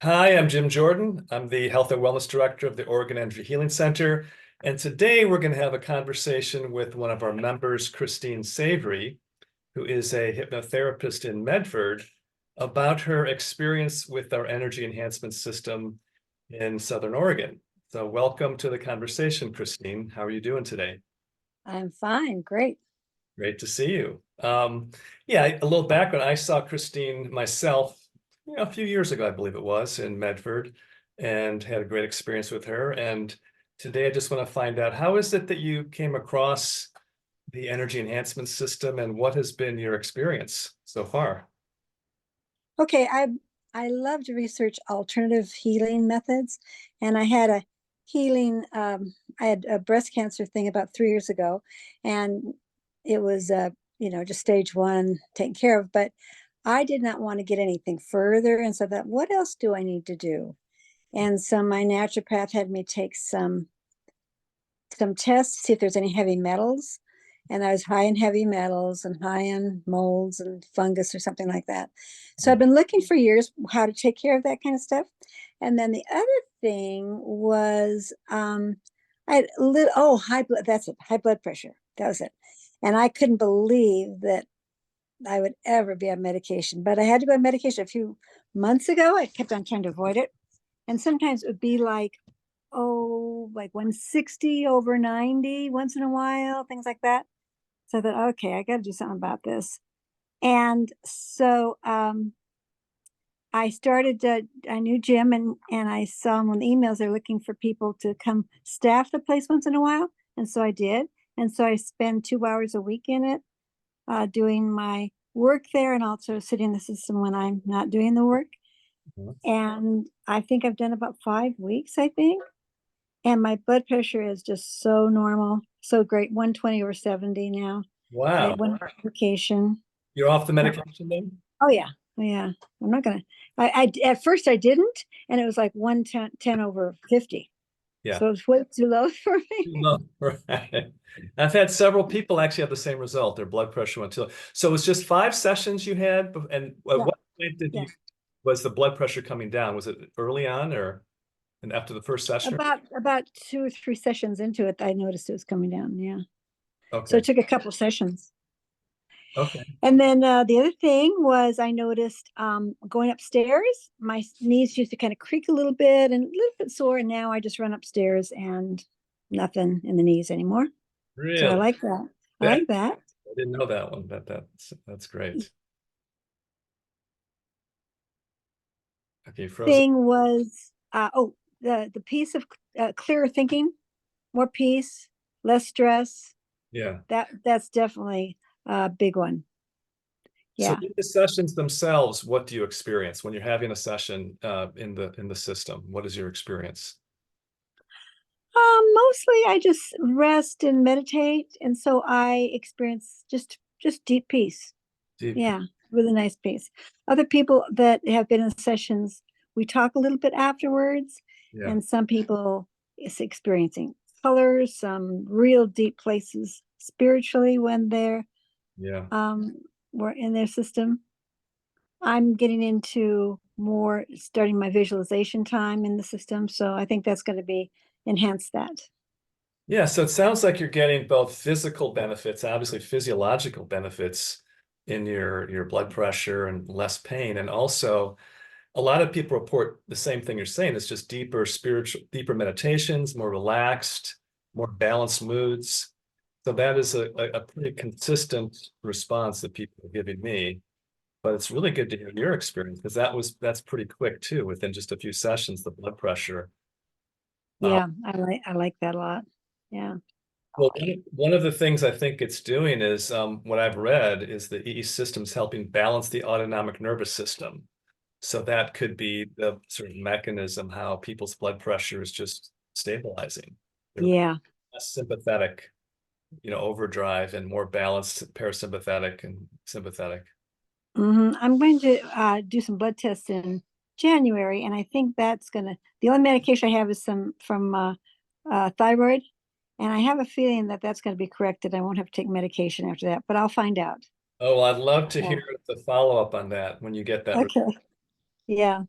Hi, I'm Jim Jordan. I'm the Health and Wellness Director of the Oregon Energy Healing Center. And today we're going to have a conversation with one of our members, Christine Savory, who is a hypnotherapist in Medford, about her experience with our energy enhancement system in Southern Oregon. So welcome to the conversation, Christine. How are you doing today? I'm fine. Great. Great to see you. Yeah, a little background. I saw Christine myself, a few years ago, I believe it was, in Medford, and had a great experience with her. And today I just want to find out, how is it that you came across the energy enhancement system, and what has been your experience so far? Okay, I love to research alternative healing methods, and I had a healing. I had a breast cancer thing about 3 years ago, and it was just stage one taken care of. But I did not want to get anything further, and so that what else do I need to do? And so my naturopath had me take some tests to see if there's any heavy metals. And I was high in heavy metals and high in molds and fungus or something like that. So I've been looking for years how to take care of that kind of stuff. And then the other thing was I had high blood, that's it, high blood pressure. That was it. And I couldn't believe that I would ever be on medication. But I had to go on medication a few months ago. I kept on trying to avoid it. And sometimes it would be like 160 over 90 once in a while, things like that. So I thought, okay, I got to do something about this. And so I started, I knew Jim, and I saw him on the emails. They're looking for people to come staff the place once in a while. And so I did. And so I spend 2 hours a week in it, doing my work there and also sitting in the system when I'm not doing the work. Mhm. And I think I've done about 5 weeks, I think. And my blood pressure is just so normal, so great. 120 over 70 now. I Wow. went on vacation. You're off the medication then? Oh yeah. Oh yeah. I'm not gonna I at first I didn't, and it was like 110 over 50. Yeah. So it's way too low for me. No, right. I've had several people actually have the same result. Their blood pressure went too low. So it was just 5 sessions you had, and at Yeah, what point yeah. was the blood pressure coming down? Was it early on or and after the first session? About 2 or 3 sessions into it, I noticed it was coming down. Yeah. So Okay. it took a couple sessions. Okay. And then the other thing was I noticed going upstairs, my knees used to kind of creak a little bit and a little bit sore. And now I just run upstairs and nothing in the knees anymore. So I Really? like that. I That, like that. I didn't know that one. That's great. Okay, frozen. Thing was, the piece of clearer thinking, more peace, less stress. Yeah. That's definitely a big one. So Yeah. in the sessions themselves, what do you experience when you're having a session in the system? What is your experience? Mostly I just rest and meditate, and so I experience just deep peace. Deep. Yeah, really nice peace. Other people that have been in sessions, we talk a little bit afterwards, Yeah. and some people is experiencing colors, some real deep places spiritually when they're Yeah. um were in their system. I'm getting into more starting my visualization time in the system, so I think that's going to be enhance that. Yeah, so it sounds like you're getting both physical benefits, obviously physiological benefits in your blood pressure and less pain. And also a lot of people report the same thing you're saying. It's just deeper spiritual, deeper meditations, more relaxed, more balanced moods. So that is a pretty consistent response that people are giving me. But it's really good to hear your experience because that's pretty quick too. Within just a few sessions, the blood pressure. Uh, Yeah, I like that a lot. Yeah. Well, one of the things I think it's doing is what I've read is the EE system's helping balance the autonomic nervous system. So that could be the sort of mechanism how people's blood pressure is just stabilizing. They're Yeah. less sympathetic, overdrive and more balanced parasympathetic and sympathetic. I'm going to do some blood tests in January, and I think that's gonna. The only medication I have is some from thyroid, and I have a feeling that that's going to be corrected. I won't have to take medication after that, but I'll find out. Oh, well, I'd love to Yeah. hear the follow-up on that when you get that. Okay. Yeah.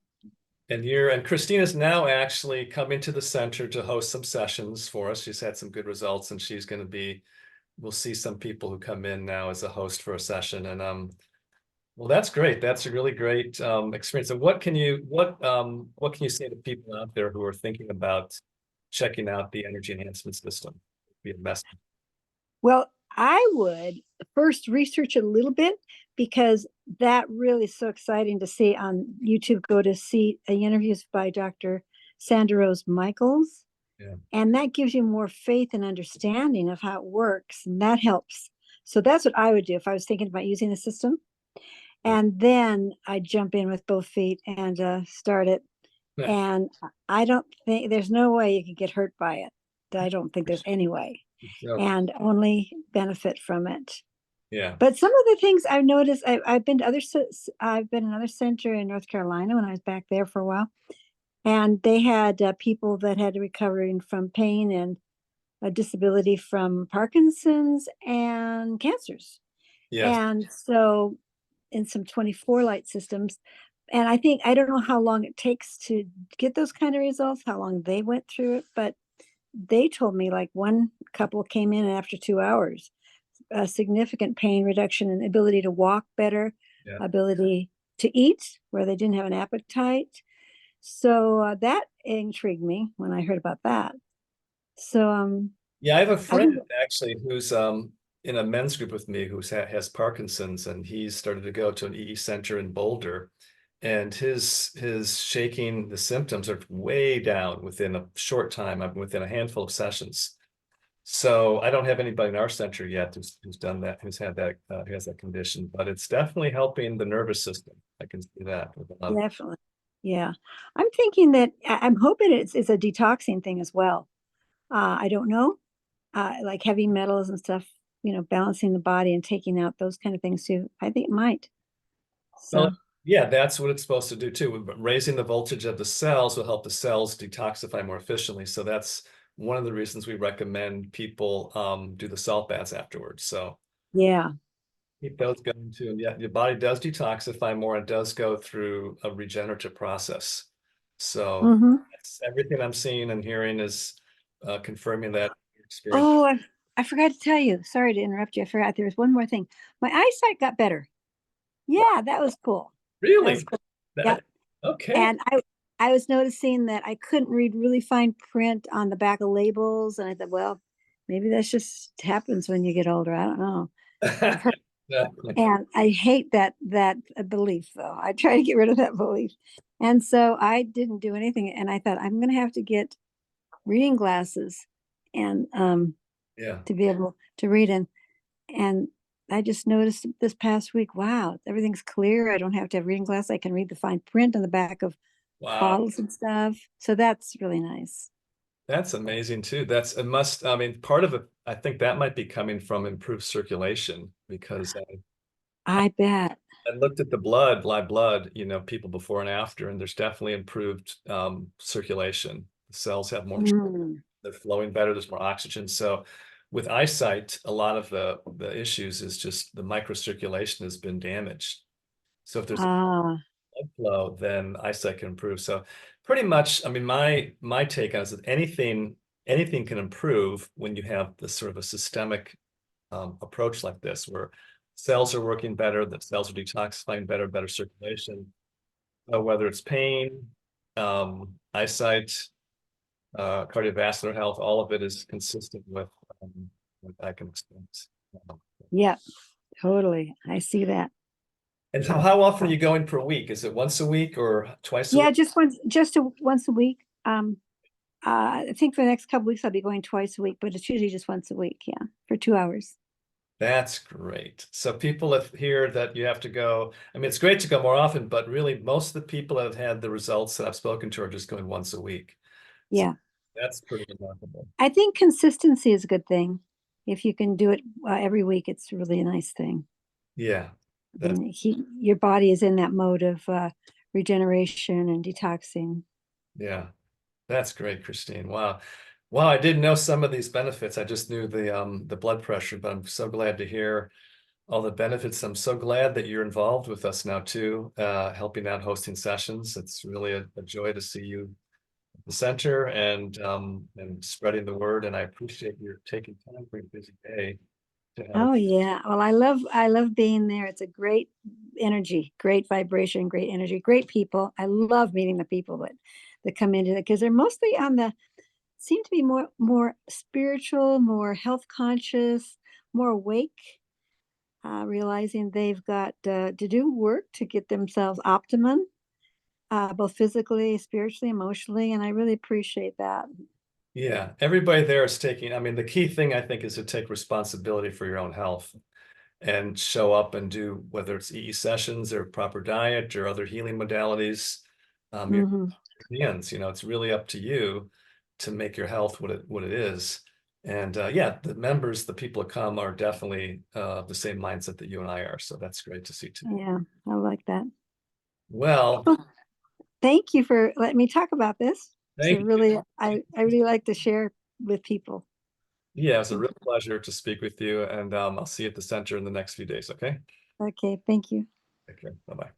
And Christina's now actually coming to the center to host some sessions for us. She's had some good results, and she's going to be, we'll see some people who come in now as a host for a session. And well, that's great. That's a really great experience. And what can you say to people out there who are thinking about checking out the energy enhancement system? Be a message. Well, I would first research a little bit because that really is so exciting to see on YouTube. Go to see interviews by Dr. Sandra Rose Michaels, Yeah. and that gives you more faith and understanding of how it works, and that helps. So that's what I would do if I was thinking about using the system. And then I jump in with both feet and start it. Yeah. And I don't think there's no way you could get hurt by it. I don't think there's any way, So, and only benefit from it. yeah. But some of the things I've noticed, I've been to I've been in another center in North Carolina when I was back there for a while, and they had people that had recovering from pain and a disability from Parkinson's and cancers. Yes. And so in some 24 light systems, and I think I don't know how long it takes to get those kind of results, how long they went through it, but they told me like one couple came in after 2 hours, a significant pain reduction and ability to walk better, Yeah. ability to eat where they didn't have an appetite. So that intrigued me when I heard about that. So Yeah, I have a I think, friend actually who's in a men's group with me who has Parkinson's, and he's started to go to an EE center in Boulder, and his shaking, the symptoms are way down within a short time. I'm within a handful of sessions. So I don't have anybody in our center yet who's done that, who's had that, who has that condition, but it's definitely helping the nervous system. I can see that with a lot of, definitely. Yeah. I'm thinking that I'm hoping it's a detoxing thing as well. I don't know, like heavy metals and stuff, balancing the body and taking out those kind of things too. I think it might. well, So, yeah, that's what it's supposed to do too. Raising the voltage of the cells will help the cells detoxify more efficiently. So that's one of the reasons we recommend people do the salt baths afterwards. So yeah. keep those going too. And yeah, your body does detoxify more. It does go through a regenerative process. So Hmm. everything I'm seeing and hearing is confirming that experience. Oh, I forgot to tell you. Sorry to interrupt you. I forgot there was one more thing. My eyesight got better. Yeah, that was cool. That was Really? cool. That Yep. okay. And I was noticing that I couldn't read really fine print on the back of labels, and I thought, well, maybe that's just happens when you get older. I don't know. I've heard, Definitely. and I hate that belief though. I try to get rid of that belief, and so I didn't do anything. And I thought I'm going to have to get reading glasses, and Yeah. to be able to read. And I just noticed this past week, wow, everything's clear. I don't have to have reading glasses. I can read the fine print on the back of Wow. bottles and stuff. So that's really nice. That's amazing too. That's a must. I mean, part of it, I think that might be coming from improved circulation because I bet. I looked at the blood, live blood, people before and after, and there's definitely improved circulation. The cells have more, Mm. they're flowing better. There's more oxygen. So with eyesight, a lot of the issues is just the microcirculation has been damaged. So if there's Ah, blood flow, then eyesight can improve. So pretty much, I mean, my take on it is that anything can improve when you have this sort of a systemic approach like this, where cells are working better, the cells are detoxifying better, better circulation. Whether it's pain, eyesight, cardiovascular health, all of it is consistent with what I can experience. yeah, totally. I see that. And how often are you going per week? Is it once a week or twice a week? Yeah, once a week. I think for the next couple weeks I'll be going twice a week, but it's usually just once a week. Yeah, for 2 hours. That's great. So people have hear that you have to go. I mean, it's great to go more often, but really most of the people that have had the results that I've spoken to are just going once a week. So Yeah, that's pretty remarkable. I think consistency is a good thing. If you can do it every week, it's really a nice thing. Yeah, I that's mean, your body is in that mode of regeneration and detoxing. yeah, that's great, Christine. Wow. Wow, I didn't know some of these benefits. I just knew the blood pressure, but I'm so glad to hear all the benefits. I'm so glad that you're involved with us now too, helping out hosting sessions. It's really a joy to see you at the center and spreading the word. And I appreciate your taking time for your busy day to have Oh yeah. Well, I love being there. It's a great energy, great vibration, great energy, great people. I love meeting the people that come into it because they're mostly on the seem to be more spiritual, more health conscious, more awake, realizing they've got to do work to get themselves optimum, both physically, spiritually, emotionally, and I really appreciate that. Yeah, everybody there is taking, I mean, the key thing I think is to take responsibility for your own health and show up and do, whether it's EE sessions or proper diet or other healing modalities, your Hmm. hands, it's really up to you to make your health what it is. And yeah, the members, the people that come are definitely the same mindset that you and I are. So that's great to see too. Yeah, I like that. Well, Well, thank you for letting me talk about this. It's a thank you. really, I really like to share with people. Yeah, it's a real pleasure to speak with you, and I'll see you at the center in the next few days. Okay. Okay, thank you. Take care. Bye bye.